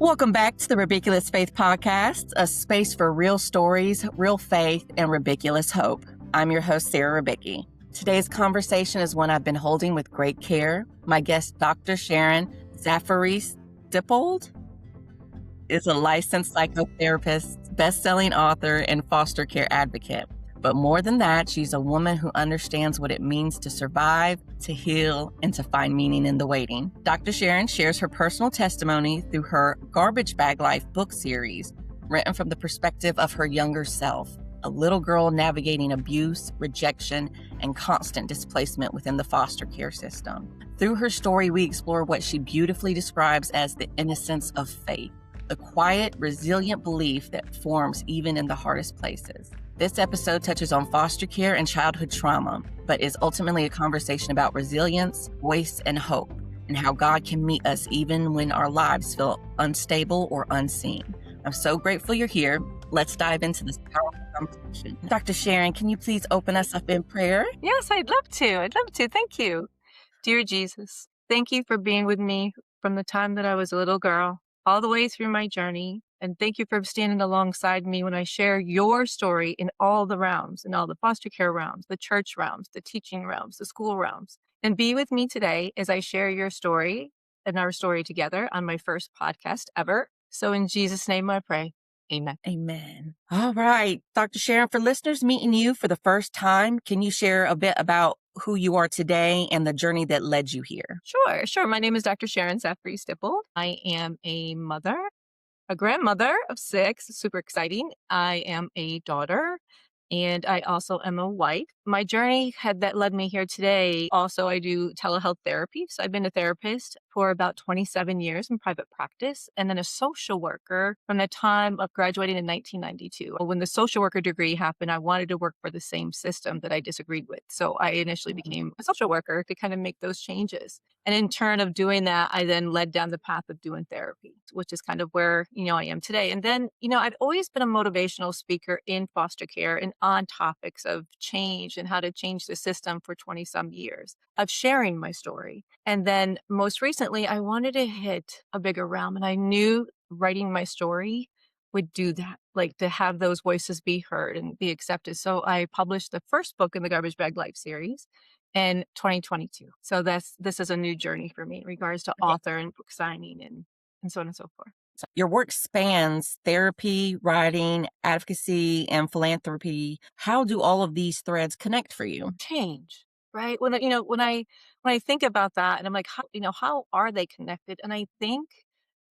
Welcome back to the Ridiculous Faith Podcast, a space for real stories, real faith, and ridiculous hope. I'm your host, Sarah Ribicki. Today's conversation is one I've been holding with great care. My guest, Dr. Sharon Dippold, is a licensed psychotherapist, best-selling author, and foster care advocate. But more than that, she's a woman who understands what it means to survive, to heal, and to find meaning in the waiting. Dr. Sharon shares her personal testimony through her Garbage Bag Life book series, written from the perspective of her younger self, a little girl navigating abuse, rejection, and constant displacement within the foster care system. Through her story, we explore what she beautifully describes as the innocence of faith, the quiet, resilient belief that forms even in the hardest places. This episode touches on foster care and childhood trauma, but is ultimately a conversation about resilience, voice, and hope, and how God can meet us even when our lives feel unstable or unseen. I'm so grateful you're here. Let's dive into this powerful conversation. Dr. Sharon, can you please open us up in prayer? Yes, I'd love to. Thank you. Dear Jesus, thank you for being with me from the time that I was a little girl all the way through my journey. And thank you for standing alongside me when I share your story in all the realms, in all the foster care realms, the church realms, the teaching realms, the school realms. And be with me today as I share your story and our story together on my first podcast ever. So in Jesus' name I pray. Amen. Amen. All right. Dr. Sharon, for listeners meeting you for the first time, can you share a bit about who you are today and the journey that led you here? Sure. My name is Dr. Sharon Dippold. I am a mother, a grandmother of 6, super exciting. I am a daughter, and I also am a wife. My journey that led me here today. Also, I do telehealth therapy. So I've been a therapist for about 27 years in private practice, and then a social worker from the time of graduating in 1992. When the social worker degree happened, I wanted to work for the same system that I disagreed with. So I initially became a social worker to kind of make those changes. And in turn of doing that, I then led down the path of doing therapy, which is kind of where, I am today. And then, I've always been a motivational speaker in foster care and on topics of change and how to change the system for 20 some years of sharing my story. And then most recently, I wanted to hit a bigger realm, and I knew writing my story would do that, like to have those voices be heard and be accepted. So I published the first book in the Garbage Bag Life series in 2022. So this is a new journey for me in regards to author and book signing and so on and so forth. So your work spans therapy, writing, advocacy, and philanthropy. How do all of these threads connect for you? Change, right? When I think about that, and I'm like, how are they connected? And I think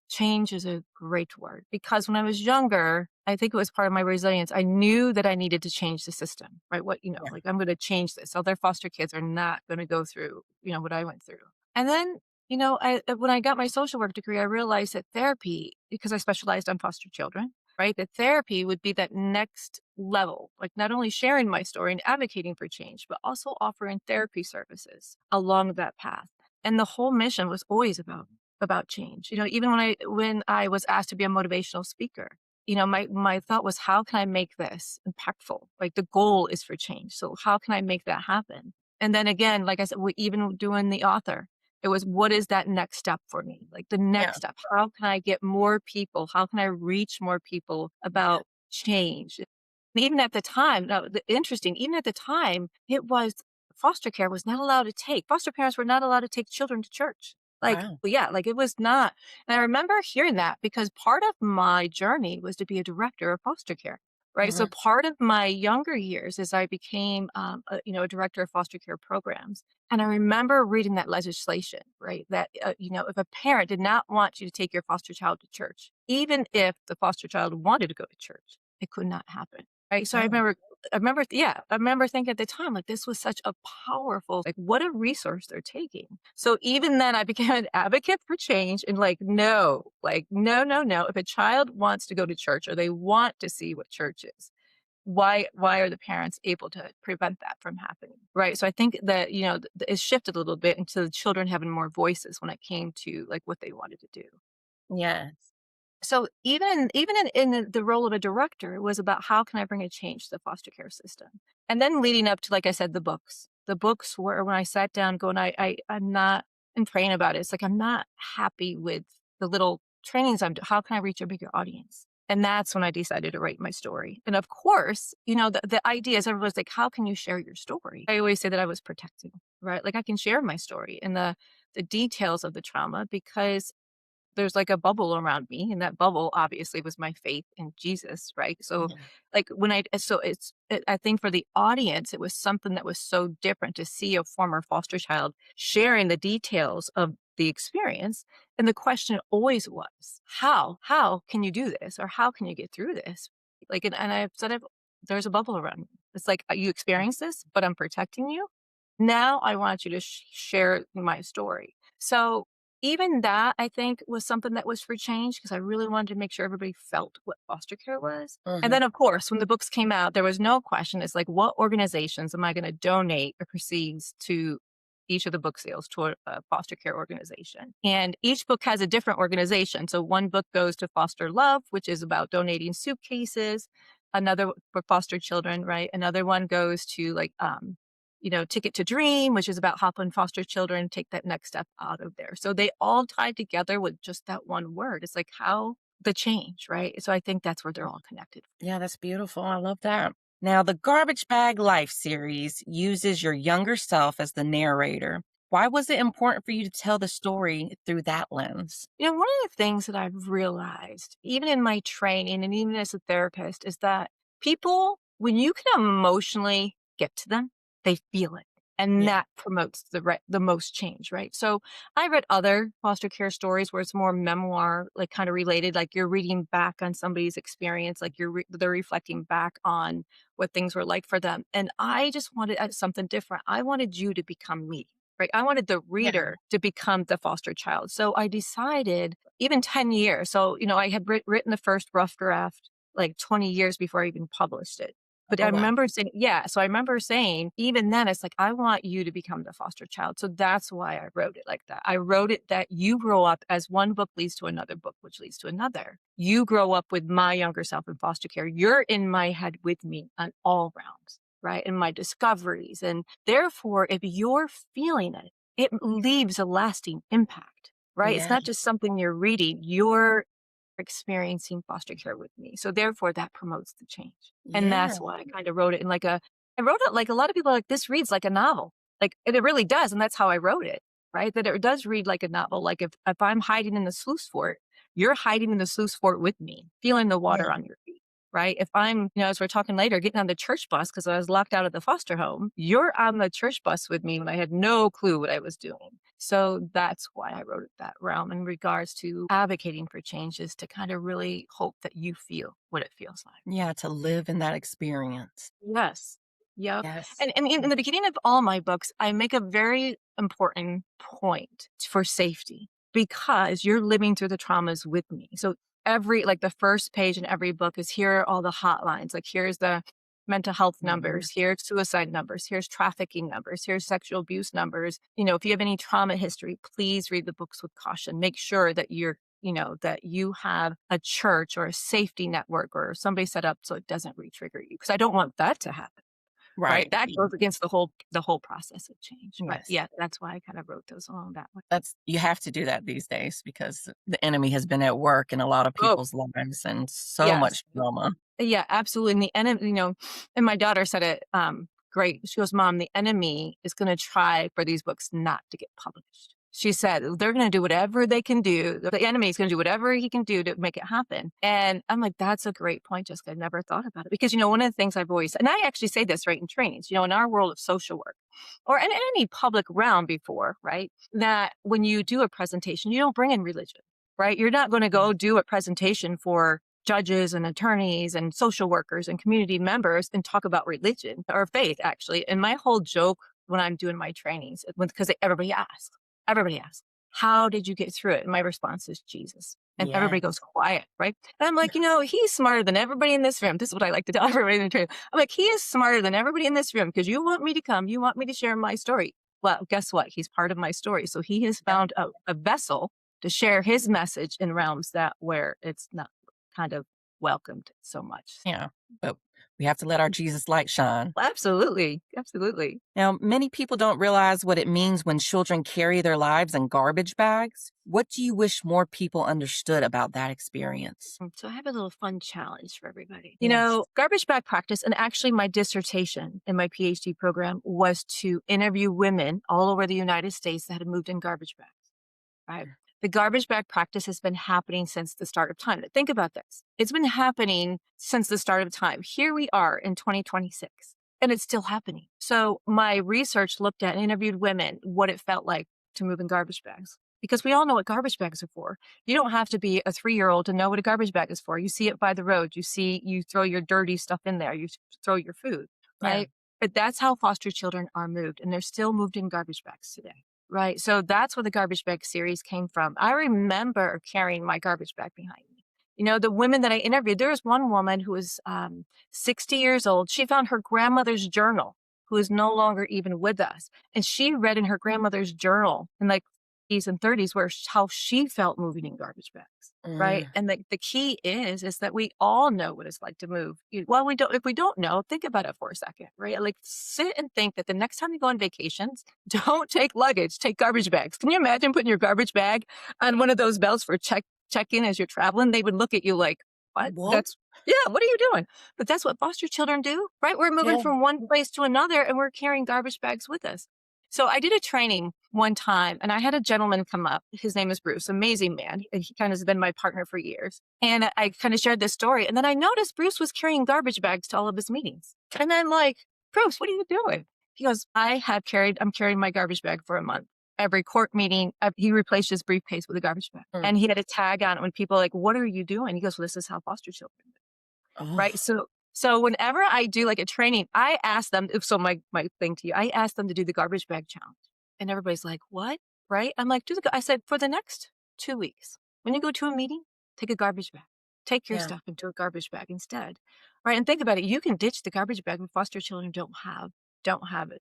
change is a great word, because when I was younger, I think it was part of my resilience. I knew that I needed to change the system, right? Like I'm going to change this. Other foster kids are not going to go through, what I went through. And then, when I got my social work degree, I realized that therapy, because I specialized on foster children, right? That therapy would be that next level, like not only sharing my story and advocating for change, but also offering therapy services along that path. And the whole mission was always about change. Even when I was asked to be a motivational speaker, my thought was, how can I make this impactful? Like the goal is for change. So how can I make that happen? And then again, like I said, even doing the author, it was, what is that next step for me? Like the next step, how can I get more people? How can I reach more people about change? And even at the time, even at the time, it was foster care was not allowed to take, foster parents were not allowed to take children to church. Wow. Like it was not. And I remember hearing that because part of my journey was to be a director of foster care, right? So part of my younger years is I became, a director of foster care programs. And I remember reading that legislation, right? That, if a parent did not want you to take your foster child to church, even if the foster child wanted to go to church, it could not happen. Right. So I remember thinking at the time, like, this was such a powerful, like, what a resource they're taking. So even then I became an advocate for change and no. If a child wants to go to church or they want to see what church is, why are the parents able to prevent that from happening? Right. So I think that, it shifted a little bit into the children having more voices when it came to like what they wanted to do. Yes. So even in the role of a director, it was about how can I bring a change to the foster care system? And then leading up to, like I said, the books. The books were when I sat down going, I'm not, and praying about it. It's like, I'm not happy with the little trainings how can I reach a bigger audience? And that's when I decided to write my story. And of course, the idea is everyone's like, how can you share your story? I always say that I was protecting, right? Like I can share my story and the details of the trauma because there's like a bubble around me, and that bubble obviously was my faith in Jesus, right? So Yeah. like I think for the audience it was something that was so different to see a former foster child sharing the details of the experience, and the question always was how can you do this, or how can you get through this? Like, and I've said it, there's a bubble around me. It's like you experience this, but I'm protecting you. Now I want you to share my story. So even that, I think, was something that was for change because I really wanted to make sure everybody felt what foster care was. And Mhm. then, of course, when the books came out, there was no question. It's like, what organizations am I going to donate the proceeds to each of the book sales to a foster care organization? And each book has a different organization. So one book goes to Foster Love, which is about donating suitcases. Another for foster children, right? Another one goes to Ticket to Dream, which is about helping foster children take that next step out of there. So they all tied together with just that one word. It's like how the change, right? So I think that's where they're all connected. Yeah, that's beautiful. I love that. Now, the Garbage Bag Life series uses your younger self as the narrator. Why was it important for you to tell the story through that lens? One of the things that I've realized, even in my training and even as a therapist, is that people, when you can emotionally get to them, they feel it. And Yeah. that promotes the most change, right? So I read other foster care stories where it's more memoir, like kind of related, like you're reading back on somebody's experience, like they're reflecting back on what things were like for them. And I just wanted something different. I wanted you to become me. Right. I wanted the Yeah. reader to become the foster child. So I decided, even 10 years. So, I had written the first rough draft like 20 years before I even published it. But I Oh, wow. remember saying, yeah. So I remember saying, even then, it's like, I want you to become the foster child. So that's why I wrote it like that. I wrote it that you grow up as one book leads to another book, which leads to another. You grow up with my younger self in foster care. You're in my head with me on all rounds, right? And my discoveries. And therefore, if you're feeling it, it leaves a lasting impact, right? It's Yeah. not just something you're reading, you're experiencing foster care with me. So therefore, that promotes the change. And Yeah. that's why I kind of wrote it in I wrote it like a lot of people are like, this reads like a novel. Like, and it really does. And that's how I wrote it, right? That it does read like a novel. Like if I'm hiding in the sluice fort, you're hiding in the sluice fort with me, feeling the Yeah. water on your feet. Right. If I'm, as we're talking later, getting on the church bus because I was locked out of the foster home, you're on the church bus with me when I had no clue what I was doing. So that's why I wrote it that realm in regards to advocating for changes to kind of really hope that you feel what it feels like. Yeah. To live in that experience. Yes. Yep. Yes. And in the beginning of all my books, I make a very important point for safety because you're living through the traumas with me. So like the first page in every book is here are all the hotlines. Like here's the mental health Mhm. numbers, here's suicide numbers, here's trafficking numbers, here's sexual abuse numbers. If you have any trauma history, please read the books with caution. Make sure that that you have a church or a safety network or somebody set up so it doesn't re-trigger you. Because I don't want that to happen. Right? Right. That goes against the whole process of change. But Yes. yeah, that's why I kind of wrote those along that way. You have to do that these days because the enemy has been at work in a lot of Oh, people's lives and so yes. much drama. Yeah, absolutely. And the enemy, and my daughter said it great. She goes, Mom, the enemy is going to try for these books not to get published. She said they're going to do whatever they can do. The enemy is going to do whatever he can do to make it happen. And I'm like, that's a great point, Jessica. I never thought about it because, one of the things I've always, and I actually say this right in trainings, in our world of social work or in any public realm before, right? That when you do a presentation, you don't bring in religion, right? You're not going to go do a presentation for judges and attorneys and social workers and community members and talk about religion or faith, actually. And my whole joke when I'm doing my trainings, because everybody asks, how did you get through it? And my response is Jesus. And everybody goes Yes. quiet, right? And I'm like, he's smarter than everybody in this room. This is what I like to tell everybody in the training. I'm like, he is smarter than everybody in this room because you want me to come, you want me to share my story. Well, guess what? He's part of my story. So he has Yep. found a vessel to share his message in realms that where it's not kind of welcomed so much. Yeah. But we have to let our Jesus light shine. Absolutely. Absolutely. Now, many people don't realize what it means when children carry their lives in garbage bags. What do you wish more people understood about that experience? So I have a little fun challenge for everybody. Yes. Garbage bag practice, and actually my dissertation in my PhD program was to interview women all over the United States that had moved in garbage bags. Right. The garbage bag practice has been happening since the start of time. Think about this. It's been happening since the start of time. Here we are in 2026, and it's still happening. So my research looked at and interviewed women what it felt like to move in garbage bags. Because we all know what garbage bags are for. You don't have to be a 3-year-old to know what a garbage bag is for. You see it by the road. You throw your dirty stuff in there. You throw your food, Yeah. right? But that's how foster children are moved, and they're still moved in garbage bags today. Right. So that's where the garbage bag series came from. I remember carrying my garbage bag behind me. The women that I interviewed, there was one woman who was 60 years old. She found her grandmother's journal, who is no longer even with us. And she read in her grandmother's journal in like 20s and 30s how she felt moving in garbage bags. Right. Mm, And the key is that we all know what it's like to move. Well, we don't, if we don't know, think about it for a second, right? Like sit and think that the next time you go on vacations, don't take luggage, take garbage bags. Can you imagine putting your garbage bag on one of those belts for check-in as you're traveling? They would look at you like, what? what? Yeah, what are you doing? But that's what foster children do, right? We're moving Yeah. from one place to another and we're carrying garbage bags with us. So I did a training one time and I had a gentleman come up. His name is Bruce, amazing man. He kind of has been my partner for years. And I kind of shared this story. And then I noticed Bruce was carrying garbage bags to all of his meetings. And I'm like, Bruce, what are you doing? He goes, I'm carrying my garbage bag for a month. Every court meeting, he replaced his briefcase with a garbage bag. Mm. And he had a tag on it when people are like, what are you doing? He goes, well, this is how foster children do. Oh, Right. So whenever I do like a training, I ask them, my thing to you, I ask them to do the garbage bag challenge. And everybody's like, what? Right. I'm like, I said, for the next 2 weeks, when you go to a meeting, take a garbage bag. Take your yeah. stuff into a garbage bag instead. Right. And think about it. You can ditch the garbage bag when foster children don't have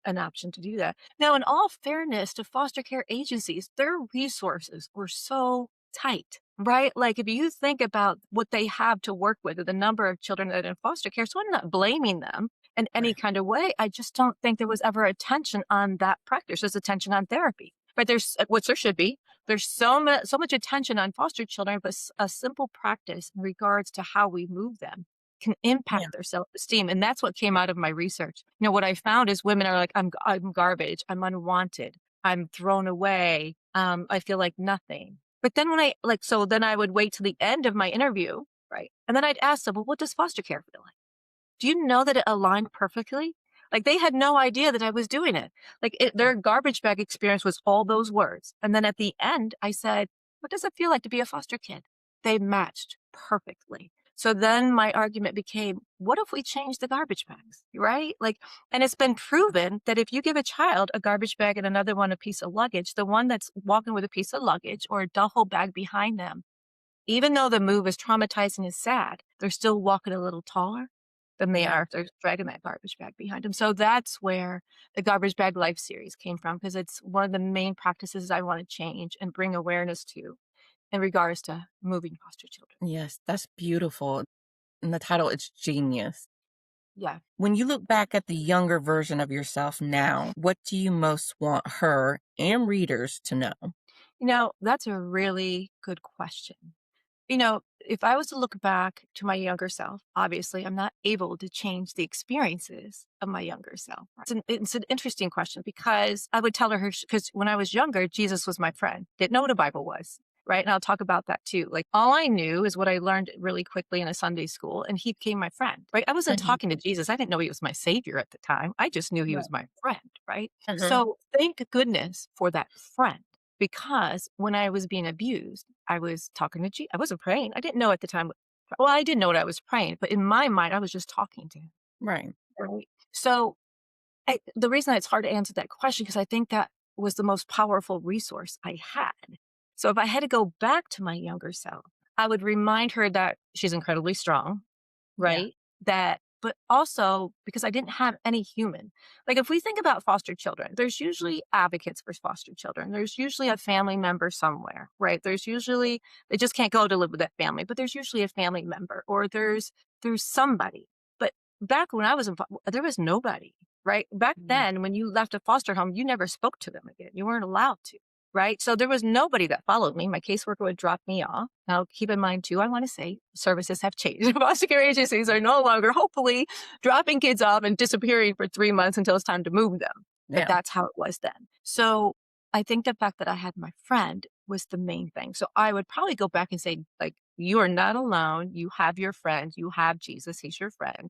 an option to do that. Now, in all fairness to foster care agencies, their resources were so tight, right? Like if you think about what they have to work with, or the number of children that are in foster care, so I'm not blaming them in any Right. kind of way. I just don't think there was ever attention on that practice. There's attention on therapy, right? There's which there should be. There's so much attention on foster children, but a simple practice in regards to how we move them can Yeah. impact their self-esteem. And that's what came out of my research. What I found is women are like, I'm garbage. I'm unwanted. I'm thrown away. I feel like nothing. But then then I would wait till the end of my interview, right? And then I'd ask them, well, what does foster care feel like? Do you know that it aligned perfectly? Like they had no idea that I was doing it. Their garbage bag experience was all those words. And then at the end, I said, what does it feel like to be a foster kid? They matched perfectly. So then my argument became, what if we change the garbage bags, right? And it's been proven that if you give a child a garbage bag and another one a piece of luggage, the one that's walking with a piece of luggage or a duffel bag behind them, even though the move is traumatizing and sad, they're still walking a little taller than they Yeah. are if they're dragging that garbage bag behind them. So that's where the Garbage Bag Life series came from, because it's one of the main practices I want to change and bring awareness to in regards to moving foster children. Yes, that's beautiful. And the title is genius. Yeah. When you look back at the younger version of yourself now, what do you most want her and readers to know? That's a really good question. If I was to look back to my younger self, obviously I'm not able to change the experiences of my younger self. It's an interesting question, because I would tell her, because when I was younger, Jesus was my friend. Didn't know what a Bible was, right? And I'll talk about that too. Like all I knew is what I learned really quickly in a Sunday school, and he became my friend, right? I wasn't Mhm. talking to Jesus. I didn't know he was my savior at the time. I just knew he Right. was my friend, right? Mhm. So thank goodness for that friend. Because when I was being abused, I was talking to Jesus. I wasn't praying. I didn't know at the time. Well, I didn't know what I was praying, but in my mind, I was just talking to him. Right. Right. So the reason it's hard to answer that question, because I think that was the most powerful resource I had. So if I had to go back to my younger self, I would remind her that she's incredibly strong, Yeah. right? That but also because I didn't have any human. Like if we think about foster children, there's usually advocates for foster children. There's usually a family member somewhere, right? There's usually, they just can't go to live with that family, but there's usually a family member or there's somebody. But back when I was involved, there was nobody, right? Back Mhm. then, when you left a foster home, you never spoke to them again. You weren't allowed to. Right. So there was nobody that followed me. My caseworker would drop me off. Now, keep in mind, too, I want to say services have changed. Foster care agencies are no longer, hopefully, dropping kids off and disappearing for 3 months until it's time to move them. But Yeah. that's how it was then. So I think the fact that I had my friend was the main thing. So I would probably go back and say, like, you are not alone. You have your friend. You have Jesus. He's your friend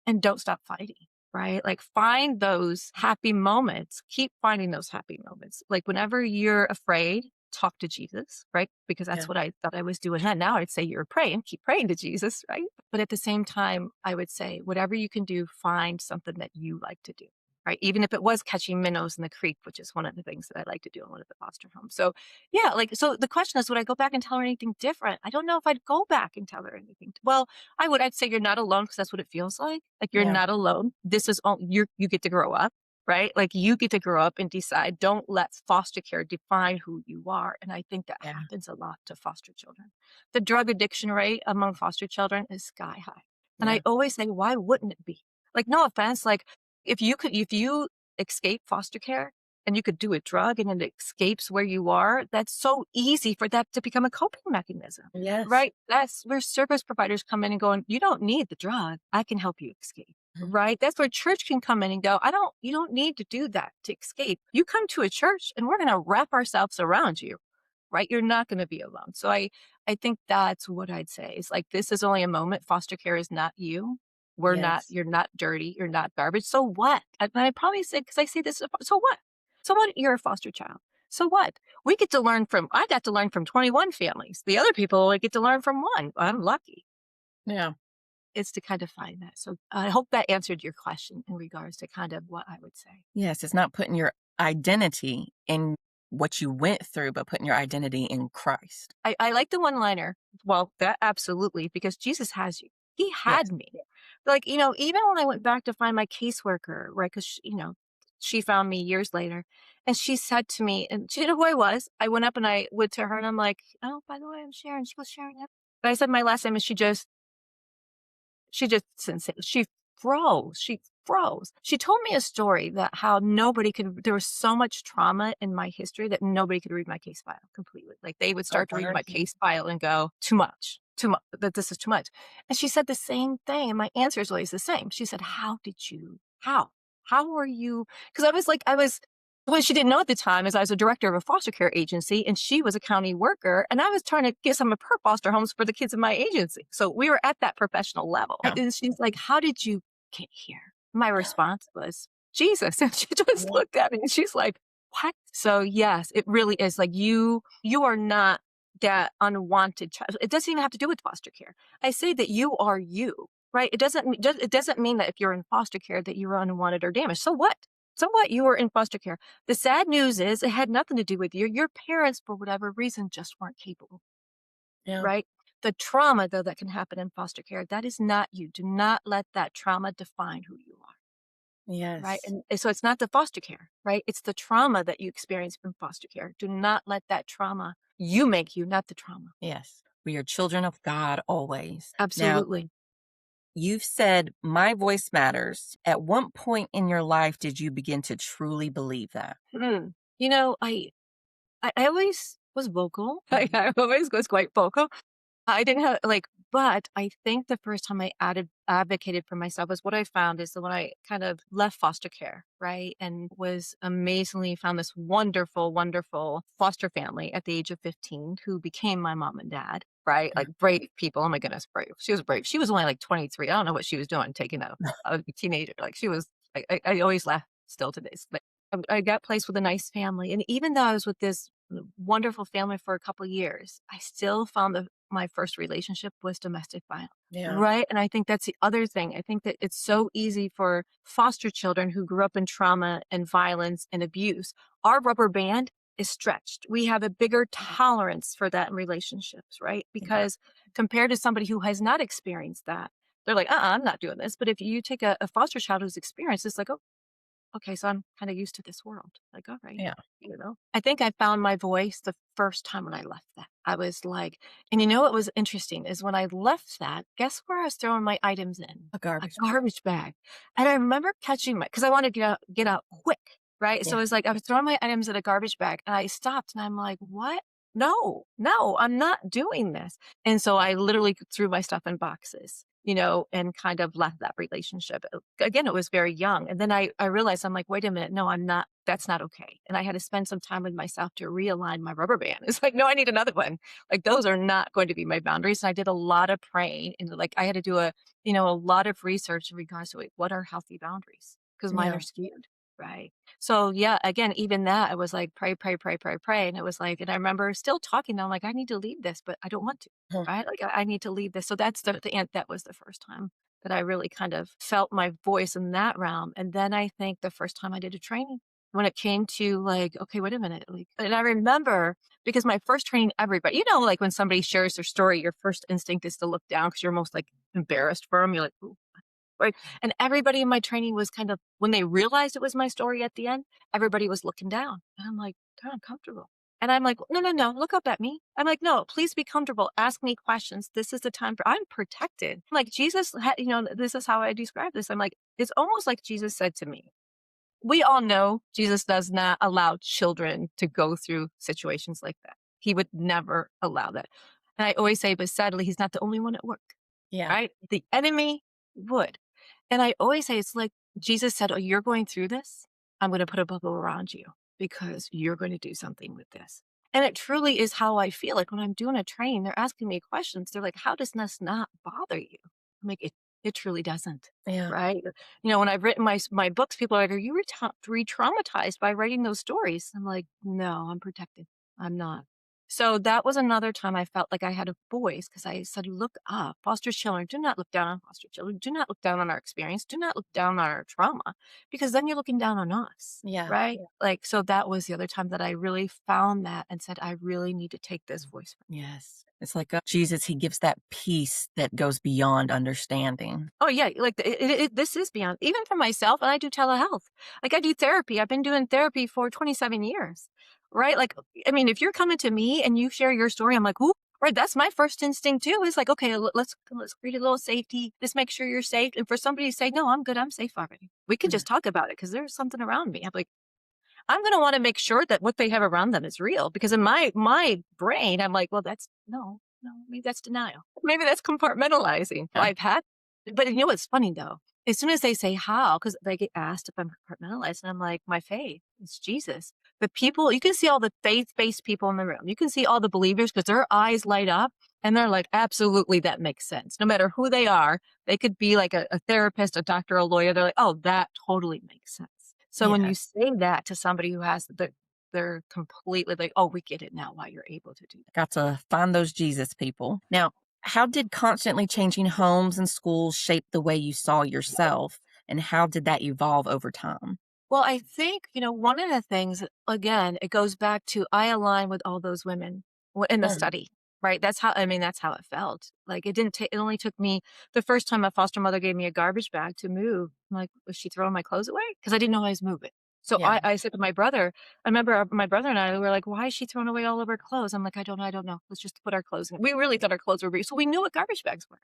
and don't stop fighting, right? Like find those happy moments, keep finding those happy moments. Like whenever you're afraid, talk to Jesus, right? Because Yeah. that's what I thought I was doing. And now I'd say you're praying, keep praying to Jesus, right? But at the same time, I would say whatever you can do, find something that you like to do. Right. Even if it was catching minnows in the creek, which is one of the things that I like to do in one of the foster homes. So yeah, like so the question is, would I go back and tell her anything different? I don't know if I'd go back and tell her anything. Well, I'd say you're not alone because that's what it feels like. Like you're Yeah. not alone. This is all you get to grow up, right? Like you get to grow up and decide. Don't let foster care define who you are. And I think that Yeah. happens a lot to foster children. The drug addiction rate among foster children is sky high. And I Yeah. always say, why wouldn't it be? Like, no offense, like if you escape foster care and you could do a drug and it escapes where you are, that's so easy for that to become a coping mechanism. Yes. Right? That's where service providers come in and going, you don't need the drug. I can help you escape. Mhm. Right? That's where church can come in and go, you don't need to do that to escape. You come to a church and we're going to wrap ourselves around you. Right? You're not going to be alone. So I think that's what I'd say. It's like, this is only a moment. Foster care is not you. Yes. You're not dirty. You're not garbage. So what? And I probably say, because I say this, so what? So what? You're a foster child. So what? I got to learn from 21 families. The other people only get to learn from one. I'm lucky. Yeah. It's to kind of find that. So I hope that answered your question in regards to kind of what I would say. Yes. It's not putting your identity in what you went through, but putting your identity in Christ. I like the one liner. Well, that absolutely, because Jesus has you. He Yes. had me. Like, even when I went back to find my caseworker, right? Because, she found me years later and she said to me, and she didn't know who I was. I went up and I went to her and I'm like, oh, by the way, I'm Sharon. She goes, Sharon. Yep. But I said my last name and she just she froze. She froze. She told me a story that how there was so much trauma in my history that nobody could read my case file completely. Like they would Oh, start to read my mercy. case file and go, too much, that this is too much. And she said the same thing. And my answer is always the same. She said, how were you? Because what she didn't know at the time is I was a director of a foster care agency and she was a county worker and I was trying to get some of her foster homes for the kids in my agency. So we were at that professional level. Yeah. And she's like, how did you get here? My response was, Jesus. And she just Yeah. looked at me and she's like, what? So yes, it really is like you are not that unwanted child. It doesn't even have to do with foster care. I say that you are you, right? It doesn't mean that if you're in foster care that you're unwanted or damaged. So what? So what? You were in foster care. The sad news is it had nothing to do with you. Your parents, for whatever reason, just weren't capable, Yeah. right? The trauma, though, that can happen in foster care, that is not you. Do not let that trauma define who you are, right? Yes. And so it's not the foster care, right? It's the trauma that you experience from foster care. Do not let that trauma you make you, not the trauma. Yes. We are children of God always. Now, Absolutely. you've said my voice matters. At what point in your life did you begin to truly believe that? Mm. I always was vocal. I always was quite vocal. I didn't have but I think the first time I advocated for myself was what I found is that when I kind of left foster care, right, and was amazingly found this wonderful, wonderful foster family at the age of 15 who became my mom and dad, right? Yeah. Like brave people. Oh my goodness, brave. She was brave. She was only like 23. I don't know what she was doing, taking a teenager. Like she was. I always laugh still to this. But I got placed with a nice family, and even though I was with this wonderful family for a couple of years, I still found my first relationship was domestic violence. Yeah. Right. And I think that's the other thing. I think that it's so easy for foster children who grew up in trauma and violence and abuse. Our rubber band is stretched. We have a bigger tolerance for that in relationships, right? Yeah. Because compared to somebody who has not experienced that, They're like, I'm not doing this. But if you take a foster child who's experienced, it's like, oh, okay, so I'm kind of used to this world. Like, all right, Yeah. I think I found my voice the first time when I left that. I was like, and you know what was interesting is when I left that, guess where I was throwing my items in? A A garbage. garbage bag. And I remember catching because I wanted to get out quick, right? So Yeah. it was like I was throwing my items in a garbage bag and I stopped and I'm like, what? No, no, I'm not doing this. And so I literally threw my stuff in boxes, and kind of left that relationship. Again, it was very young. And then I realized I'm like, wait a minute, no, I'm not, that's not okay. And I had to spend some time with myself to realign my rubber band. It's like, no, I need another one. Like those are not going to be my boundaries. And I did a lot of praying and like I had to do a lot of research in regards to what are healthy boundaries? Because mine Yeah. are skewed. Right. So yeah, again, even that, I was like, pray, pray, pray, pray, pray. And it was like, and I remember still talking. I'm like, I need to leave this, but I don't want to. Huh. Right. Like I need to leave this. So that's that was the first time that I really kind of felt my voice in that realm. And then I think the first time I did a training when it came to like, okay, wait a minute. Like, and I remember because my first training, everybody, like when somebody shares their story, your first instinct is to look down because you're most like embarrassed for them. You're like, ooh, right. And everybody in my training was kind of, when they realized it was my story at the end, everybody was looking down. And I'm like, they're uncomfortable. And I'm like, no, no, no, look up at me. I'm like, no, please be comfortable. Ask me questions. This is the time I'm protected. Like Jesus, this is how I describe this. I'm like, it's almost like Jesus said to me, we all know Jesus does not allow children to go through situations like that. He would never allow that. And I always say, but sadly, he's not the only one at work, Yeah. right? The enemy would. And I always say, it's like Jesus said, oh, you're going through this. I'm going to put a bubble around you because you're going to do something with this. And it truly is how I feel. Like when I'm doing a training, they're asking me questions. They're like, how does this not bother you? I'm like, it truly doesn't. Yeah. Right. When I've written my books, people are like, are you re-traumatized by writing those stories? I'm like, no, I'm protected. I'm not. So that was another time I felt like I had a voice because I said, look up, foster children. Do not look down on foster children. Do not look down on our experience. Do not look down on our trauma because then you're looking down on us. Yeah. Right. Yeah. Like, so that was the other time that I really found that and said, I really need to take this voice. Yes. It's like Jesus, he gives that peace that goes beyond understanding. Oh yeah, like this is beyond even for myself, and I do telehealth. Like I do therapy. I've been doing therapy for 27 years, right? Like, I mean, if you're coming to me and you share your story, I'm like, ooh, right. That's my first instinct too. Is like, okay, let's create a little safety. Let's make sure you're safe. And for somebody to say, no, I'm good. I'm safe already. We can Mm. just talk about it because there's something around me. I'm like, I'm going to want to make sure that what they have around them is real because in my brain, I'm like, well, that's no, maybe that's denial. Maybe that's compartmentalizing. Well, Yeah. I've had, but you know what's funny though? As soon as they say how, because they get asked if I'm compartmentalized, and I'm like, my faith, it's Jesus. The people, you can see all the faith-based people in the room. You can see all the believers because their eyes light up and they're like, absolutely, that makes sense. No matter who they are, they could be like a therapist, a doctor, a lawyer. They're like, oh, that totally makes sense. So when you Yes. say that to somebody who has they're completely like, oh, we get it now why you're able to do that. Got to find those Jesus people. Now, how did constantly changing homes and schools shape the way you saw yourself? And how did that evolve over time? Well, I think, one of the things, again, it goes back to I align with all those women in the Mm. study, right? That's how it felt. Like it didn't take, it only took me the first time a foster mother gave me a garbage bag to move. I'm like, was she throwing my clothes away? Because I didn't know I was moving. So Yeah. I said to my brother, I remember my brother and I were like, why is she throwing away all of her clothes? I'm like, I don't know. Let's just put our clothes in. We really thought our clothes were, so we knew what garbage bags were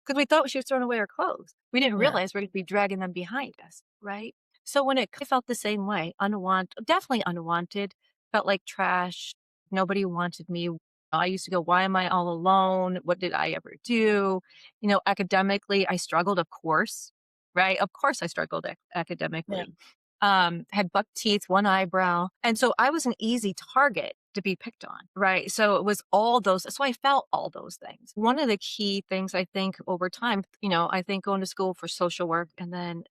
because we thought she was throwing away her clothes. We didn't Yeah. realize we're going to be dragging them behind us, right? So when I felt the same way, unwanted, definitely unwanted, felt like trash. Nobody wanted me. I used to go, why am I all alone? What did I ever do? Academically, I struggled, of course, right? Of course, I struggled Yeah. academically. Had buck teeth, one eyebrow. And so I was an easy target to be picked on, right? So it was all those. So I felt all those things. One of the key things I think over time, I think going to school for social work and then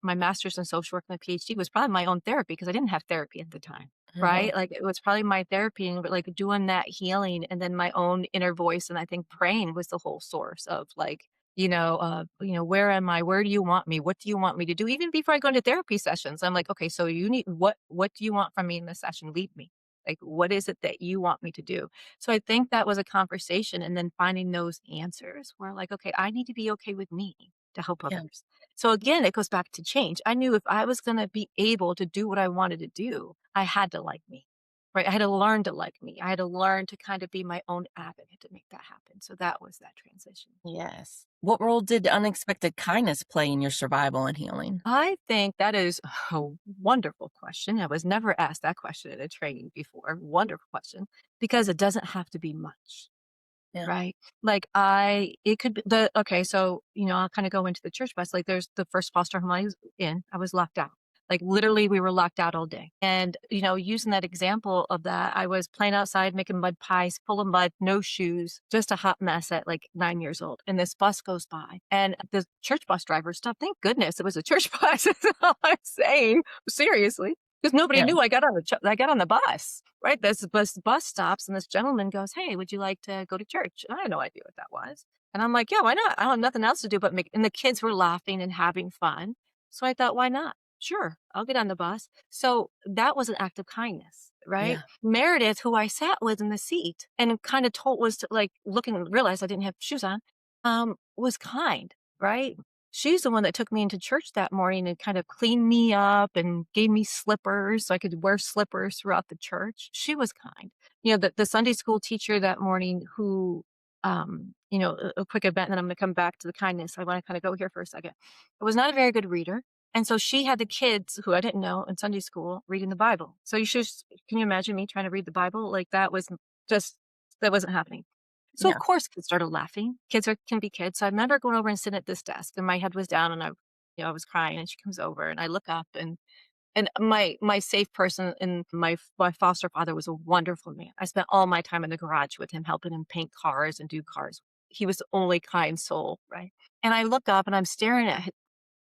my master's in social work and my PhD was probably my own therapy because I didn't have therapy at the time. Mhm. Right. Like it was probably my therapy and like doing that healing and then my own inner voice. And I think praying was the whole source of like, where am I? Where do you want me? What do you want me to do? Even before I go into therapy sessions, I'm like, okay, so you need what do you want from me in this session? Lead me. Like, what is it that you want me to do? So I think that was a conversation, and then finding those answers where like, okay, I need to be okay with me to help Yeah. others. So again, it goes back to change. I knew if I was going to be able to do what I wanted to do, I had to like me. Right. I had to learn to like me. I had to learn to kind of be my own advocate to make that happen. So that was that transition. Yes. What role did unexpected kindness play in your survival and healing? I think that is a wonderful question. I was never asked that question in a training before. Wonderful question, because it doesn't have to be much. Yeah. Right? Like, it could be okay, so, I'll kinda go into the church bus, like, there's the first foster home I was in, I was locked out. Like, literally, we were locked out all day, and, using that example of that, I was playing outside, making mud pies, full of mud, no shoes, just a hot mess at, like, 9 years old, and this bus goes by, and the church bus driver stopped. Thank goodness it was a church bus, that's all I'm saying, seriously, because nobody Yeah. knew I got on the bus. Right, this bus stops, and this gentleman goes, "Hey, would you like to go to church?" And I had no idea what that was. And I'm like, "Yeah, why not? I don't have nothing else to do but make," and the kids were laughing and having fun. So I thought, "Why not? Sure, I'll get on the bus." So that was an act of kindness, right? Yeah. Meredith, who I sat with in the seat and kind of told was to, like, looking and realized I didn't have shoes on, was kind, right? She's the one that took me into church that morning and kind of cleaned me up and gave me slippers so I could wear slippers throughout the church. She was kind. The Sunday school teacher that morning who, a quick event, and then I'm going to come back to the kindness. I want to kind of go here for a second. I was not a very good reader. And so she had the kids who I didn't know in Sunday school reading the Bible. So can you imagine me trying to read the Bible? Like that was just, that wasn't happening. So of Yeah. course kids started laughing. Can be kids. So I remember going over and sitting at this desk and my head was down and I was crying and she comes over and I look up and my safe person and my foster father was a wonderful man. I spent all my time in the garage with him, helping him paint cars and do cars. He was the only kind soul, right? And I look up and I'm staring at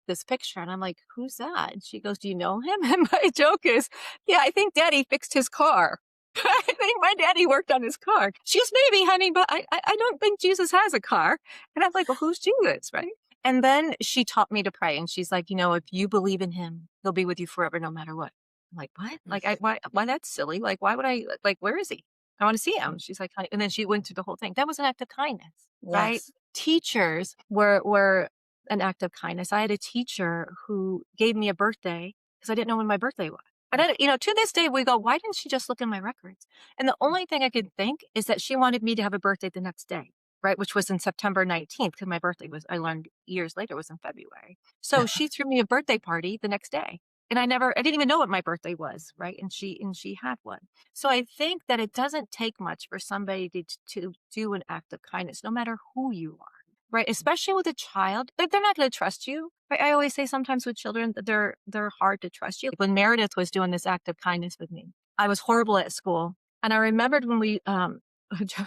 this picture and I'm like, "Who's that?" And she goes, "Do you know him?" And my joke is, "Yeah, I think daddy fixed his car." I think my daddy worked on his car. She goes, "Maybe, honey, but I don't think Jesus has a car." And I'm like, "Well, who's Jesus?" Right. And then she taught me to pray. And she's like, "If you believe in him, he'll be with you forever, no matter what." I'm like, "What? Like, why that's silly. Like, why would like, where is he? I want to see him." She's like, "Honey," and then she went through the whole thing. That was an act of kindness, right? Yes. Teachers were an act of kindness. I had a teacher who gave me a birthday because I didn't know when my birthday was. And I, to this day, we go, why didn't she just look in my records? And the only thing I could think is that she wanted me to have a birthday the next day, right? Which was in September 19th, because my birthday was, I learned years later, was in February. So she threw me a birthday party the next day. And I didn't even know what my birthday was, right? And she had one. So I think that it doesn't take much for somebody to do an act of kindness, no matter who you are. Right, especially with a child, they're not gonna trust you. Right, I always say sometimes with children that they're hard to trust you. When Meredith was doing this act of kindness with me, I was horrible at school, and I remembered when we, I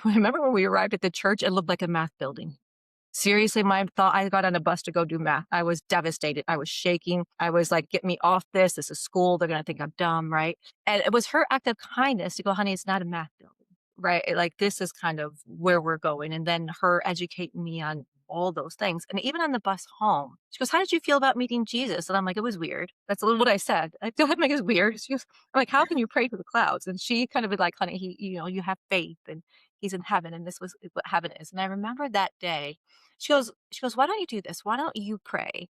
remember when we arrived at the church, it looked like a math building. Seriously, my thought I got on a bus to go do math. I was devastated. I was shaking. I was like, "Get me off this. This is school. They're gonna think I'm dumb," right? And it was her act of kindness to go, "Honey, it's not a math building." Right? Like, this is kind of where we're going, and then her educating me on all those things, and even on the bus home, she goes, "How did you feel about meeting Jesus?" And I'm like, "It was weird." That's what I said. I feel like it's weird. She goes, I'm like, "How can you pray to the clouds?" And she kind of was like, "Honey, you have faith, and he's in heaven, and this was what heaven is." And I remember that day, she goes, "Why don't you do this? Why don't you pray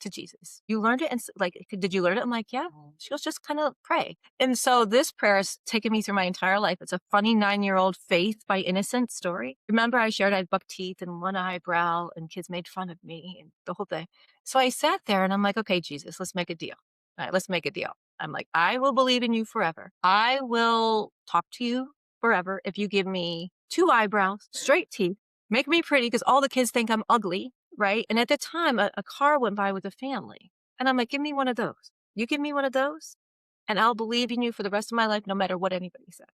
to Jesus? You learned it and like, did you learn it?" I'm like, "Yeah." She goes, "Just kind of pray." And so this prayer has taken me through my entire life. It's a funny 9-year-old faith by innocent story. Remember I shared I had buck teeth and one eyebrow and kids made fun of me and the whole thing. So I sat there and I'm like, "Okay, Jesus, let's make a deal. All right, let's make a deal." I'm like, "I will believe in you forever. I will talk to you forever if you give me two eyebrows, straight teeth, make me pretty because all the kids think I'm ugly, right?" And at the time, a car went by with a family. And I'm like, "Give me one of those. You give me one of those, and I'll believe in you for the rest of my life, no matter what anybody says."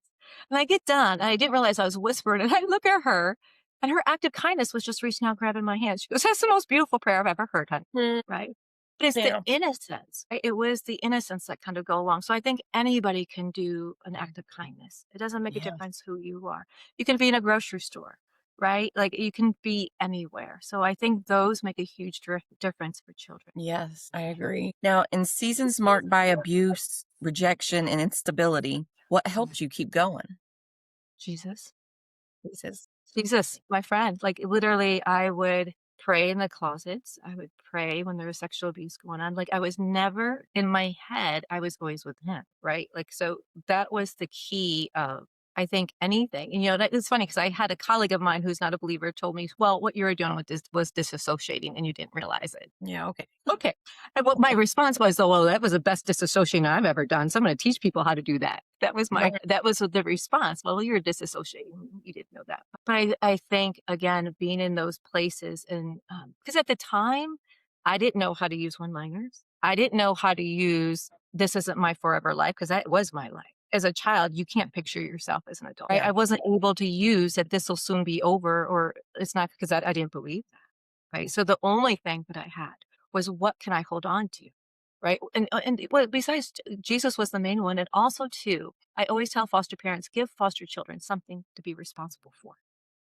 And I get done, and I didn't realize I was whispering, and I look at her, and her act of kindness was just reaching out, grabbing my hand. She goes, "That's the most beautiful prayer I've ever heard, honey." Mm. Right? But it's the Yeah. innocence, right? It was the innocence that kind of go along. So I think anybody can do an act of kindness. It doesn't make a Yeah. difference who you are. You can be in a grocery store. right? Like you can be anywhere. So I think those make a huge difference for children. Yes, I agree. Now, in seasons marked by abuse, rejection, and instability, what helps you keep going? Jesus. Jesus. Jesus, my friend. Like literally, I would pray in the closets. I would pray when there was sexual abuse going on. Like I was never in my head, I was always with him, right? Like, so that was the key of, I think, anything. And, that it's funny because I had a colleague of mine who's not a believer told me, well, what you were doing with this was disassociating and you didn't realize it. Yeah, okay. Okay. And what my response was, oh, well, that was the best disassociating I've ever done. So I'm going to teach people how to do that. Right. That was the response. Well, you're disassociating. You didn't know that. But I think, again, being in those places and, because at the time I didn't know how to use one-liners. I didn't know how to use, this isn't my forever life, because that was my life. As a child, you can't picture yourself as an adult. Right? Yeah. I wasn't able to use that this will soon be over, or it's not, because I didn't believe that. Right. So the only thing that I had was, what can I hold on to? Right. And well, besides Jesus was the main one. And also too, I always tell foster parents, give foster children something to be responsible for,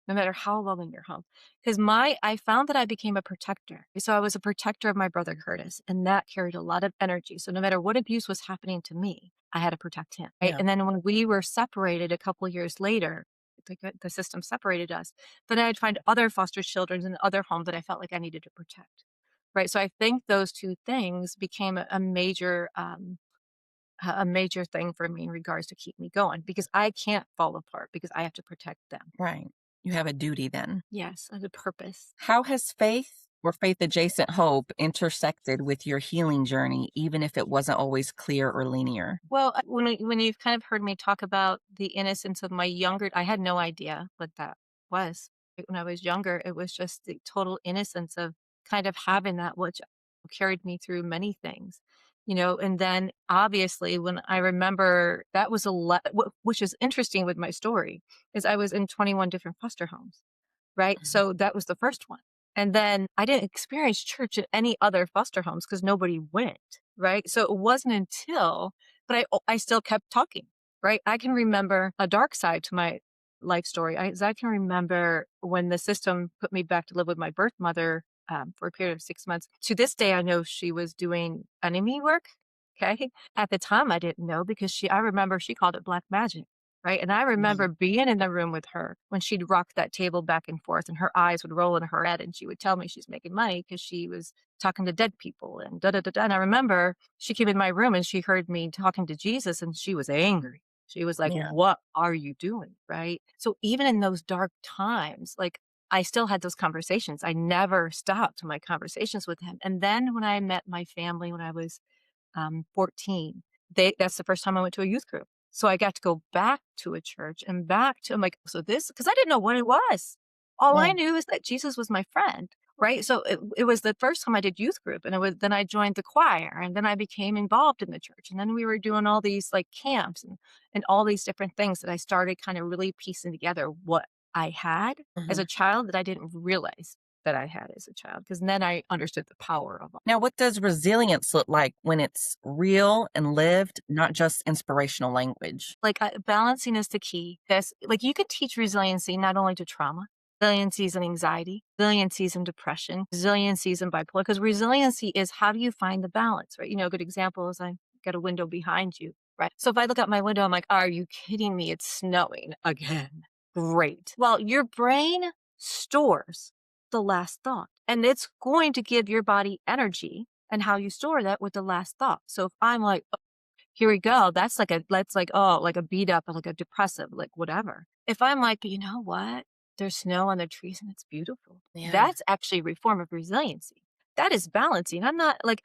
no matter how loving your home. Because I found that I became a protector. So I was a protector of my brother Curtis, and that carried a lot of energy. So no matter what abuse was happening to me, I had to protect him. Right. Yeah. And then when we were separated a couple years later, the system separated us, then I'd find other foster children in other homes that I felt like I needed to protect. Right. So I think those two things became a major thing for me in regards to keep me going, because I can't fall apart because I have to protect them. Right. You have a duty then. Yes, as a purpose. How has faith or faith adjacent hope intersected with your healing journey, even if it wasn't always clear or linear? Well, when you've kind of heard me talk about the innocence of my younger, I had no idea what that was. When I was younger, it was just the total innocence of kind of having that, which carried me through many things, and then obviously when I remember that was which is interesting with my story, is I was in 21 different foster homes. Right? Mhm. So that was the first one. And then I didn't experience church at any other foster homes because nobody went, right? So it wasn't until, but I still kept talking, right? I can remember a dark side to my life story. I can remember when the system put me back to live with my birth mother for a period of 6 months. To this day, I know she was doing enemy work. Okay. At the time, I didn't know because I remember she called it black magic. Right. And I remember Mhm. being in the room with her when she'd rock that table back and forth and her eyes would roll in her head and she would tell me she's making money because she was talking to dead people and da da da da. And I remember she came in my room and she heard me talking to Jesus and she was angry. She was like, Yeah. what are you doing? Right. So even in those dark times, like I still had those conversations. I never stopped my conversations with him. And then when I met my family when I was 14. That's the first time I went to a youth group. So I got to go back to a church and back to, I'm like, so this, because I didn't know what it was. All Yeah. I knew is that Jesus was my friend. Right. So it was the first time I did youth group, and then I joined the choir, and then I became involved in the church. And then we were doing all these like camps and all these different things that I started kind of really piecing together what I had as Mhm. a child that I didn't realize that I had as a child. Because then I understood the power of Now, what does resilience look like when it's real and lived, not just inspirational language? like balancing is the key. This, like, you could teach resiliency not only to trauma, resiliencies and anxiety, resiliencies and depression, resiliencies and bipolar, because resiliency is, how do you find the balance, right? A good example is, I got a window behind you, right? So if I look out my window, I'm like, are you kidding me? It's snowing again. Great. Well, your brain stores the last thought, and it's going to give your body energy, and how you store that with the last thought. So if I'm like, here we go. That's like, oh, like a beat up, like a depressive, like whatever. If I'm like, you know what? There's snow on the trees and it's beautiful. Yeah. That's actually a form of resiliency. That is balancing. I'm not like,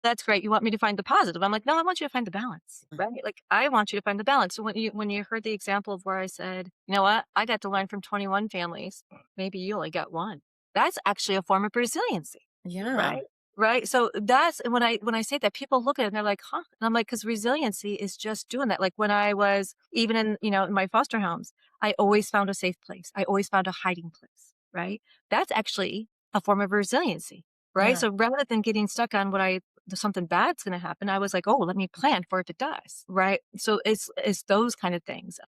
that's great. You want me to find the positive. I'm like, no, I want you to find the balance. Right. Like I want you to find the balance. So when you heard the example of where I said, you know what? I got to learn from 21 families. Maybe you only got one. That's actually a form of resiliency. Yeah. Right? Right? So that's, and when I say that, people look at it and they're like, "Huh?" And I'm like, "'Cause resiliency is just doing that." Like when I was even in my foster homes, I always found a safe place. I always found a hiding place, right? That's actually a form of resiliency, right? Yeah. So rather than getting stuck on something bad's going to happen, I was like, "Oh, let me plan for if it does." Right? So it's those kind of things.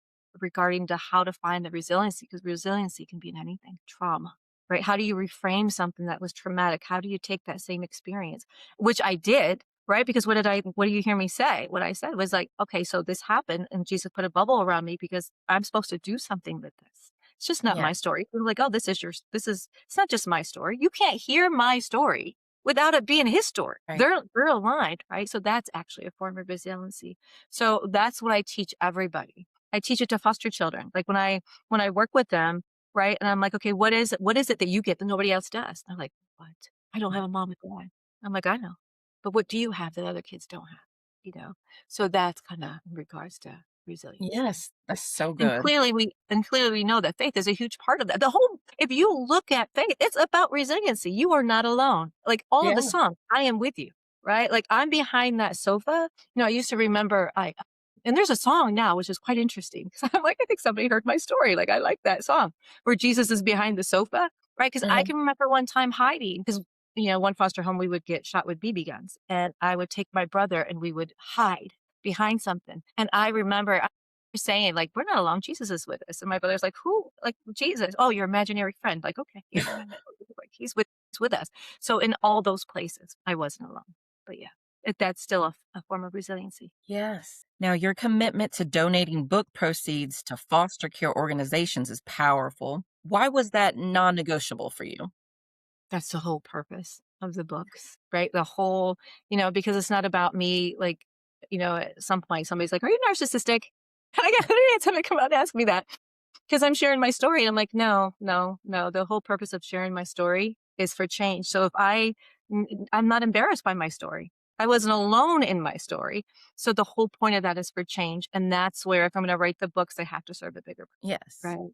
regarding to how to find the resiliency, because resiliency can be in anything, trauma, right? How do you reframe something that was traumatic? How do you take that same experience, which I did, right? Because what do you hear me say? What I said was like, okay, so this happened and Jesus put a bubble around me because I'm supposed to do something with this. It's just not Yeah. my story. We're like, oh, it's not just my story. You can't hear my story without it being his story. Right. They're aligned, right? So that's actually a form of resiliency. So that's what I teach everybody. I teach it to foster children. Like when I work with them, right? And I'm like, okay, what is it that you get that nobody else does? They're like, what? I don't have a mom and dad. I'm like, I know. But what do you have that other kids don't have? You know? So that's kind of in regards to resiliency. Yes. That's so And good. clearly we know that faith is a huge part of that. The whole if you look at faith, it's about resiliency. You are not alone. Like all of the Yeah. songs, I am with you, right? Like I'm behind that sofa. I used to remember I and there's a song now which is quite interesting because I'm like, I think somebody heard my story. Like I like that song where Jesus is behind the sofa, right? Because I Uh-huh. can remember one time hiding because one foster home we would get shot with BB guns, and I would take my brother and we would hide behind something. And I remember saying like, "We're not alone. Jesus is with us." And my brother's like, "Who? Like Jesus? Oh, your imaginary friend." Like, okay, yeah, like he's with us. So in all those places, I wasn't alone. But yeah, that's still a form of resiliency. Yes. Now, your commitment to donating book proceeds to foster care organizations is powerful. Why was that non negotiable for you? That's the whole purpose of the books, right? The whole, because it's not about me. Like, at some point, somebody's like, "Are you narcissistic?" And I got somebody come out and ask me that. Because I'm sharing my story, and I'm like, "No, no, no, the whole purpose of sharing my story is for change." So if I'm not embarrassed by my story. I wasn't alone in my story. So the whole point of that is for change, and that's where if I'm gonna write the books, I have to serve a bigger Yes. right.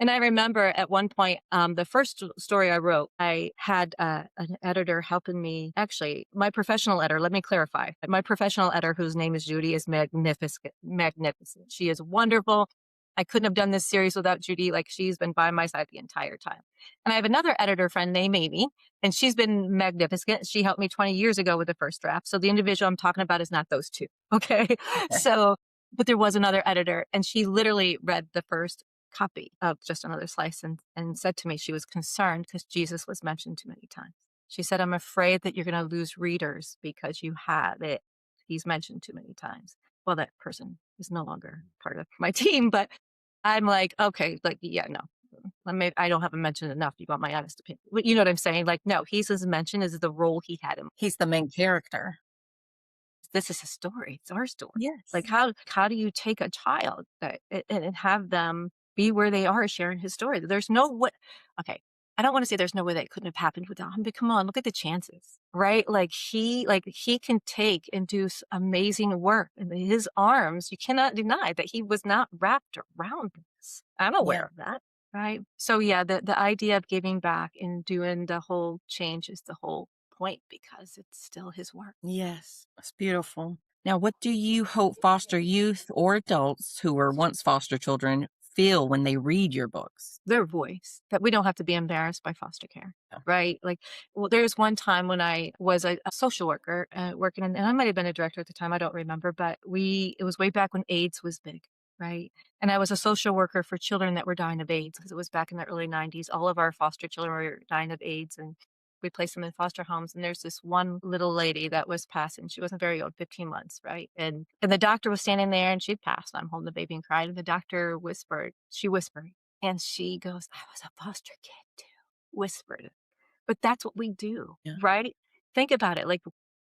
And I remember at one point, the first story I wrote, I had an editor helping me. Actually, my professional editor, let me clarify. My professional editor, whose name is Judy, is magnificent. Magnificent. She is wonderful. I couldn't have done this series without Judy. Like she's been by my side the entire time. And I have another editor friend named Amy, and she's been magnificent. She helped me 20 years ago with the first draft. So the individual I'm talking about is not those two. Okay. Okay. So, but there was another editor, and she literally read the first copy of Just Another Slice and said to me she was concerned because Jesus was mentioned too many times. She said, "I'm afraid that you're going to lose readers because you have it. He's mentioned too many times." Well, that person is no longer part of my team, but I'm like, okay, like, yeah, no. I don't have him mentioned enough. You want my honest opinion? You know what I'm saying? Like, no, he's as mentioned as the role he had in He's the main character. this is his story. It's our story. Like Yes. how do you take a child and have them be where they are sharing his story? There's no what okay. I don't want to say there's no way that couldn't have happened without him, but come on, look at the chances, right? Like he can take and do amazing work in his arms. You cannot deny that he was not wrapped around this. I'm Yeah. aware of that. Right. So yeah, the idea of giving back and doing the whole change is the whole point because it's still his work. Yes. That's beautiful. Now, what do you hope foster youth or adults who were once foster children feel when they read your books? Their voice, that we don't have to be embarrassed by foster care, Yeah. right? Like, well, there's one time when I was a social worker working and I might have been a director at the time, I don't remember, but it was way back when AIDS was big, right? And I was a social worker for children that were dying of AIDS because it was back in the early 90s. All of our foster children were dying of AIDS and we placed them in foster homes. And there's this one little lady that was passing. She wasn't very old, 15 months, right? And the doctor was standing there and she'd passed. I'm holding the baby and cried. And the doctor she whispered, and she goes, "I was a foster kid too," whispered it. But that's what we do, Yeah. right? Think about it. Like,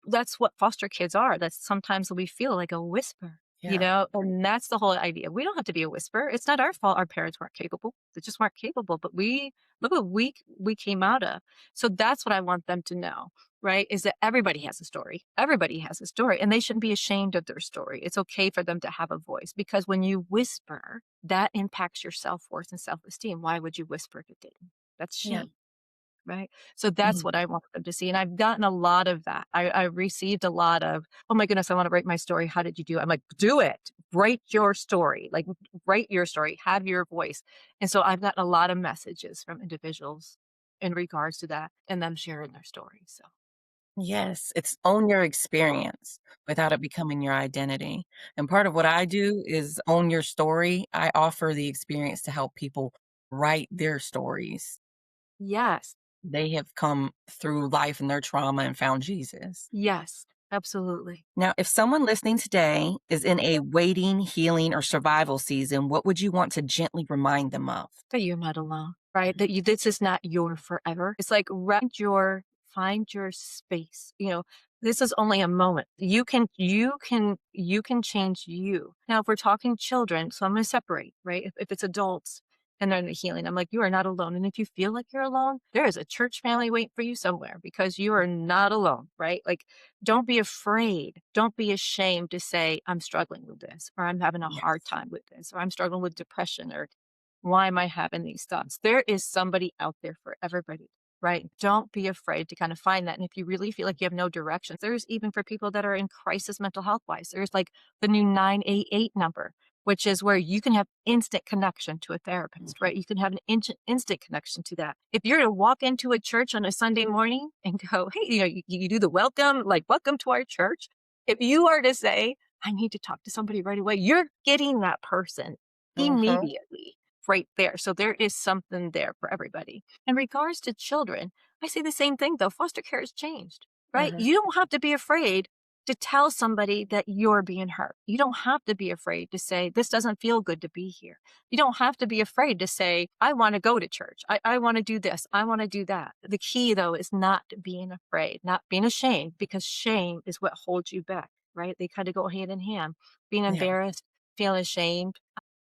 that's what foster kids are. That's sometimes we feel like a whisper, Yeah. and that's the whole idea. We don't have to be a whisper. It's not our fault our parents weren't capable. They just weren't capable. But look what we came out of. So that's what I want them to know, right? Is that everybody has a story. Everybody has a story, and they shouldn't be ashamed of their story. It's okay for them to have a voice because when you whisper, that impacts your self-worth and self-esteem. Why would you whisper if it didn't? That's Yeah. shame, right? So that's Mhm. what I want them to see. And I've gotten a lot of that. I received a lot of, "Oh my goodness, I want to write my story. How did you do it?" I'm like, "Do it. Write your story. Like, write your story. Have your voice." And so I've gotten a lot of messages from individuals in regards to that and them sharing their stories. So Yes, it's own your experience without it becoming your identity. And part of what I do is own your story. I offer the experience to help people write their stories. Yes. They have come through life and their trauma and found Jesus. Yes, absolutely. Now, if someone listening today is in a waiting, healing, or survival season, what would you want to gently remind them of? That you're not alone, right? That you this is not your forever. It's like find your space. This is only a moment. You can change you. Now, if we're talking children, so I'm gonna separate, right? If it's adults and they're in the healing, I'm like, you are not alone. And if you feel like you're alone, there is a church family waiting for you somewhere because you are not alone, right? Like, don't be afraid. Don't be ashamed to say, I'm struggling with this, or I'm having a hard Yes. time with this, or I'm struggling with depression, or why am I having these thoughts? There is somebody out there for everybody, right? Don't be afraid to kind of find that. And if you really feel like you have no direction, there's even for people that are in crisis mental health wise, there's like the new 988 number, which is where you can have instant connection to a therapist, Mhm. right? You can have an instant connection to that. If you're to walk into a church on a Sunday morning and go, hey, you do the welcome, like, welcome to our church. If you are to say, I need to talk to somebody right away, you're getting that person Mhm. immediately right there. So there is something there for everybody. In regards to children, I say the same thing though. Foster care has changed, right? Mhm. You don't have to be afraid to tell somebody that you're being hurt. You don't have to be afraid to say, this doesn't feel good to be here. You don't have to be afraid to say, I want to go to church. I want to do this. I want to do that. The key though is not being afraid, not being ashamed, because shame is what holds you back, right? They kind of go hand in hand. Being Yeah. embarrassed, feeling ashamed,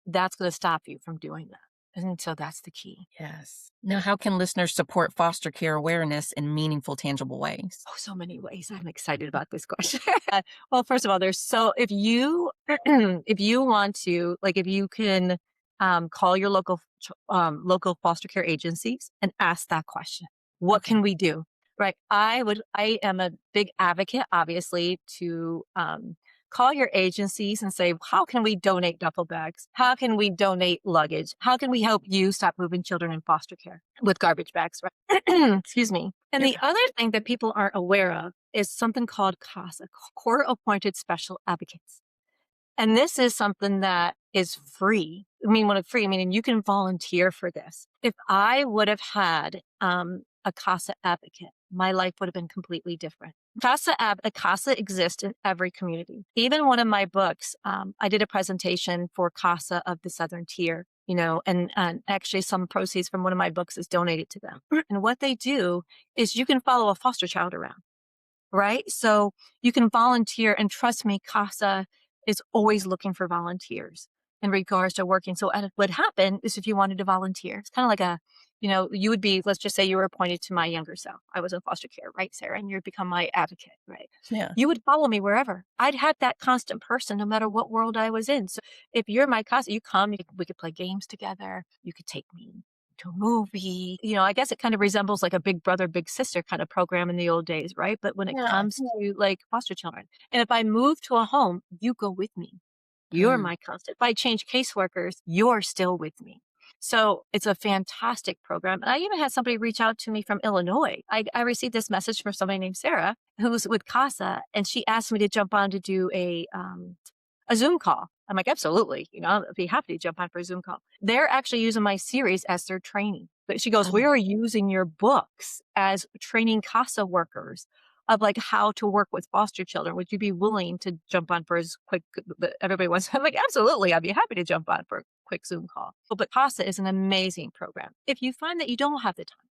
that's gonna stop you from doing that, and so that's the key. Yes. Now, how can listeners support foster care awareness in meaningful, tangible ways? Oh, so many ways. I'm excited about this question. Well, first of all, there's so if you if you want to, like, if you can, call your local foster care agencies and ask that question. What Okay. can we do? Right. I am a big advocate, obviously, to, call your agencies and say, "How can we donate duffel bags? How can we donate luggage? How can we help you stop moving children in foster care with garbage bags?" Right? Excuse me. And Yeah. the other thing that people aren't aware of is something called CASA, Court Appointed Special Advocates. And this is something that is free. I mean, when it's free, meaning you can volunteer for this. If I would have had a CASA advocate, my life would have been completely different. A CASA exists in every community. Even one of my books, I did a presentation for CASA of the Southern Tier, and actually some proceeds from one of my books is donated to them. And what they do is you can follow a foster child around, right? So you can volunteer, and trust me, CASA is always looking for volunteers in regards to working. So what happened is, if you wanted to volunteer, it's kind of like you would be, let's just say you were appointed to my younger self. I was in foster care, right, Sarah? And you'd become my advocate, right? Yeah. You would follow me wherever. I'd have that constant person no matter what world I was in. So if you're my CASA, you come, we could play games together. You could take me to a movie. I guess it kind of resembles like a big brother, big sister kind of program in the old days, right? But when it Yeah. comes to like foster children, and if I move to a home, you go with me. You're Mm. my constant. If I change caseworkers, you're still with me. So it's a fantastic program. And I even had somebody reach out to me from Illinois. I received this message from somebody named Sarah who was with CASA, and she asked me to jump on to do a Zoom call. I'm like, absolutely. I'd be happy to jump on for a Zoom call. They're actually using my series as their training. But she goes, we Oh, are using your books as training CASA workers of like how to work with foster children. Would you be willing to jump on for as quick? Everybody wants. I'm like, absolutely. I'd be happy to jump on for a quick Zoom call. But CASA is an amazing program. If you find that you don't have the time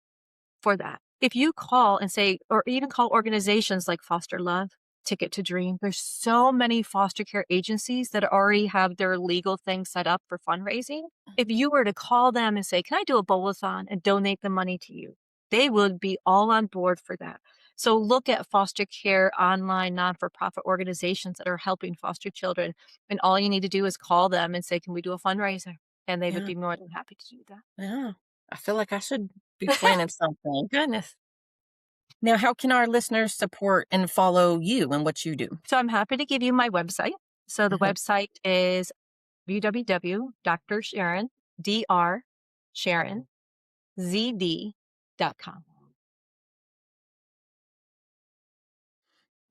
for that, if you call and say, or even call organizations like Foster Love, Ticket to Dream, there's so many foster care agencies that already have their legal things set up for fundraising. If you were to call them and say, can I do a bowl-a-thon and donate the money to you? They would be all on board for that. So look at foster care online, non-for-profit organizations that are helping foster children. And all you need to do is call them and say, can we do a fundraiser? And they would yeah. be more than happy to do that. Yeah. I feel like I should be planning something. Goodness. Now, how can our listeners support and follow you and what you do? So I'm happy to give you my website. So the Mhm. website is www.drsharon, Dr. Sharon, ZD.com.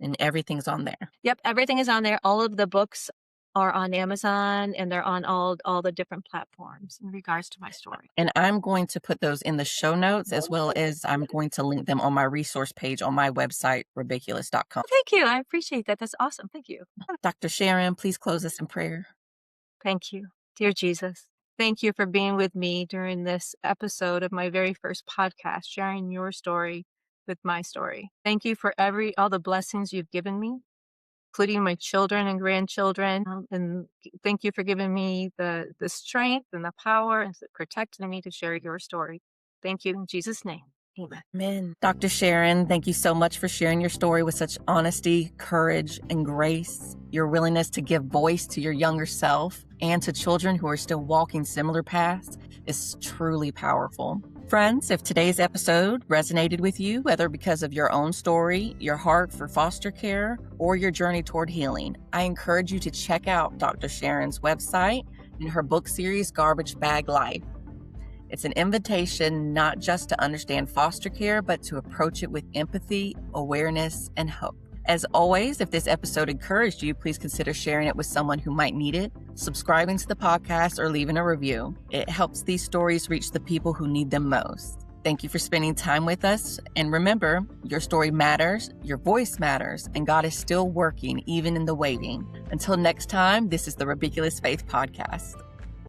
And everything's on there. Yep, everything is on there. All of the books are on Amazon, and they're on all the different platforms in regards to my story. And I'm going to put those in the show notes, as well as I'm going to link them on my resource page on my website, ridiculous.com. Thank you. I appreciate that. That's awesome. Thank you. Dr. Sharon, please close us in prayer. Thank you. Dear Jesus, thank you for being with me during this episode of my very first podcast, sharing your story with my story. Thank you for all the blessings you've given me, including my children and grandchildren. And thank you for giving me the strength and the power and protecting me to share your story. Thank you in Jesus' name. Amen. Amen. Dr. Sharon, thank you so much for sharing your story with such honesty, courage, and grace. Your willingness to give voice to your younger self and to children who are still walking similar paths is truly powerful. Friends, if today's episode resonated with you, whether because of your own story, your heart for foster care, or your journey toward healing, I encourage you to check out Dr. Sharon's website and her book series, Garbage Bag Life. It's an invitation not just to understand foster care, but to approach it with empathy, awareness, and hope. As always, if this episode encouraged you, please consider sharing it with someone who might need it, subscribing to the podcast, or leaving a review. It helps these stories reach the people who need them most. Thank you for spending time with us. And remember, your story matters, your voice matters, and God is still working even in the waiting. Until next time, this is the Ridiculous Faith Podcast.